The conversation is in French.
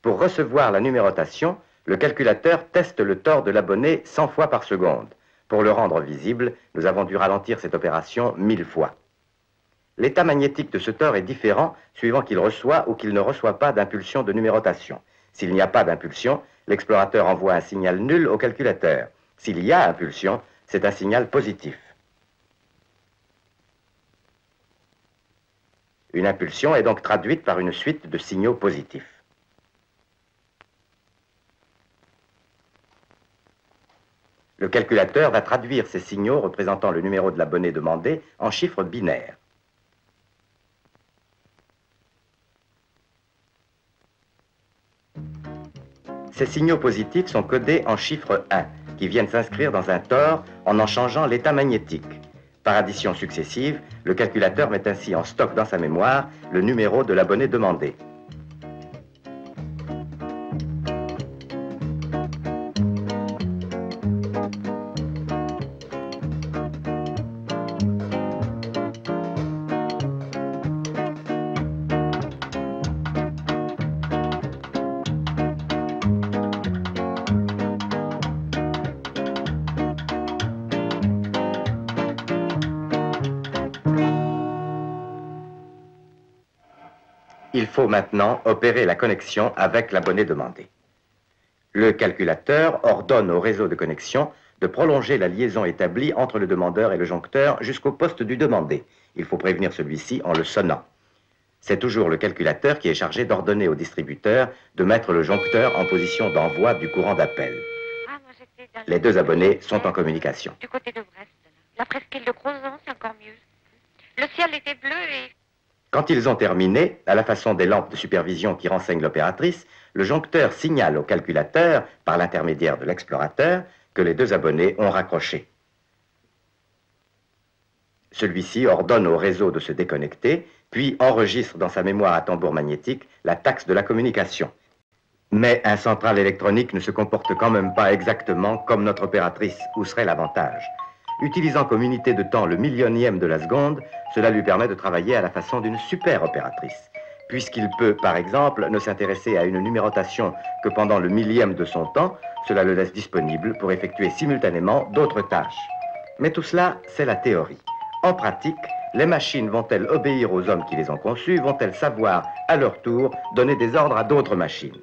Pour recevoir la numérotation, le calculateur teste le tore de l'abonné 100 fois par seconde. Pour le rendre visible, nous avons dû ralentir cette opération 1000 fois. L'état magnétique de ce tore est différent suivant qu'il reçoit ou qu'il ne reçoit pas d'impulsion de numérotation. S'il n'y a pas d'impulsion, l'explorateur envoie un signal nul au calculateur. S'il y a impulsion, c'est un signal positif. Une impulsion est donc traduite par une suite de signaux positifs. Le calculateur va traduire ces signaux représentant le numéro de l'abonné demandé en chiffres binaires. Ces signaux positifs sont codés en chiffre 1, qui viennent s'inscrire dans un tore en changeant l'état magnétique. Par addition successive, le calculateur met ainsi en stock dans sa mémoire le numéro de l'abonné demandé. Il faut maintenant opérer la connexion avec l'abonné demandé. Le calculateur ordonne au réseau de connexion de prolonger la liaison établie entre le demandeur et le joncteur jusqu'au poste du demandé. Il faut prévenir celui-ci en le sonnant. C'est toujours le calculateur qui est chargé d'ordonner au distributeur de mettre le joncteur en position d'envoi du courant d'appel. Les deux abonnés sont en communication. Du côté de Brest, la presqu'île de Crozon, c'est encore mieux. Le ciel était bleu et... Quand ils ont terminé, à la façon des lampes de supervision qui renseignent l'opératrice, le joncteur signale au calculateur, par l'intermédiaire de l'explorateur, que les deux abonnés ont raccroché. Celui-ci ordonne au réseau de se déconnecter, puis enregistre dans sa mémoire à tambour magnétique la taxe de la communication. Mais un central électronique ne se comporte quand même pas exactement comme notre opératrice, où serait l'avantage. Utilisant comme unité de temps le millionième de la seconde, cela lui permet de travailler à la façon d'une super opératrice, puisqu'il peut, par exemple, ne s'intéresser à une numérotation que pendant le millième de son temps, cela le laisse disponible pour effectuer simultanément d'autres tâches. Mais tout cela, c'est la théorie. En pratique, les machines vont-elles obéir aux hommes qui les ont conçues, vont-elles savoir, à leur tour, donner des ordres à d'autres machines ?